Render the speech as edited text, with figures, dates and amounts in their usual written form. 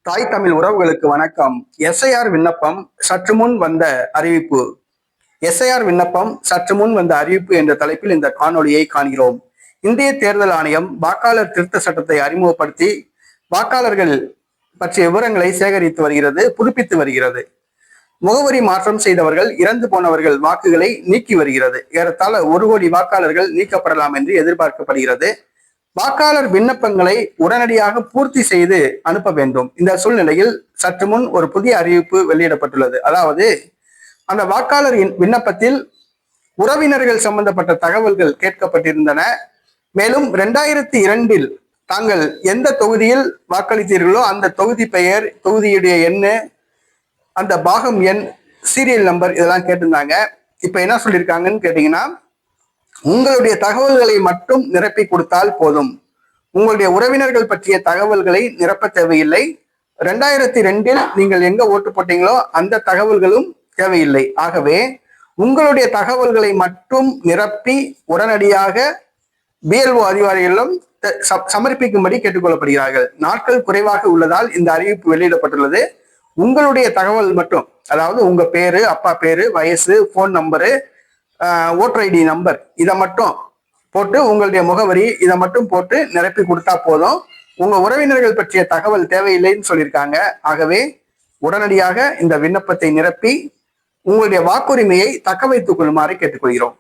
தாய் தமிழ் உறவுகளுக்கு வணக்கம். எஸ்ஐஆர் விண்ணப்பம் சற்று முன் வந்த அறிவிப்பு. எஸ்ஐஆர் விண்ணப்பம் சற்று முன் வந்த அறிவிப்பு என்ற தலைப்பில் இந்த காணொளியை காண்கிறோம். இந்திய தேர்தல் ஆணையம் வாக்காளர் திருத்த சட்டத்தை அறிமுகப்படுத்தி வாக்காளர்கள் பற்றிய விவரங்களை சேகரித்து வருகிறது, புதுப்பித்து வருகிறது. முகவரி மாற்றம் செய்தவர்கள், இறந்து போனவர்கள் வாக்குகளை நீக்கி வருகிறது. ஏறத்தாழ 1 கோடி வாக்காளர்கள் நீக்கப்படலாம் என்று எதிர்பார்க்கப்படுகிறது. வாக்காளர் விண்ணப்பங்களை உடனடியாக பூர்த்தி செய்து அனுப்ப வேண்டும். இந்த சூழ்நிலையில் சற்று முன் ஒரு புதிய அறிவிப்பு வெளியிடப்பட்டுள்ளது. அதாவது, அந்த வாக்காளர் விண்ணப்பத்தில் உறவினர்கள் சம்பந்தப்பட்ட தகவல்கள் கேட்கப்பட்டிருந்தன. மேலும் 2002 தாங்கள் எந்த தொகுதியில் வாக்களித்தீர்களோ அந்த தொகுதி பெயர், தொகுதியுடைய எண்ணு, அந்த பாகம் எண், சீரியல் நம்பர் இதெல்லாம் கேட்டிருந்தாங்க. இப்ப என்ன சொல்லியிருக்காங்கன்னு கேட்டீங்கன்னா, உங்களுடைய தகவல்களை மட்டும் நிரப்பி கொடுத்தால் போதும். உங்களுடைய உறவினர்கள் பற்றிய தகவல்களை நிரப்ப தேவையில்லை. 2002 நீங்கள் எங்க ஓட்டு போட்டீங்களோ அந்த தகவல்களும் தேவையில்லை. ஆகவே உங்களுடைய தகவல்களை மட்டும் நிரப்பி உடனடியாக பிஎல்ஓ அதிகாரிகளிடம் சமர்ப்பிக்கும்படி கேட்டுக்கொள்ளப்படுகிறார்கள். நாட்கள் குறைவாக உள்ளதால் இந்த அறிவிப்பு வெளியிடப்பட்டுள்ளது. உங்களுடைய தகவல் மட்டும், அதாவது உங்க பேரு, அப்பா பேரு, வயசு, phone number, voter ID number, இதை மட்டும் போட்டு, உங்களுடைய முகவரி இதை மட்டும் போட்டு நிரப்பி கொடுத்தா போதும். உங்க உறவினர்கள் பற்றிய தகவல் தேவையில்லைன்னு சொல்லியிருக்காங்க. ஆகவே உடனடியாக இந்த விண்ணப்பத்தை நிரப்பி உங்களுடைய வாக்குரிமையை தக்க வைத்துக் கொள்ளுமாறு கேட்டுக்கொள்கிறோம்.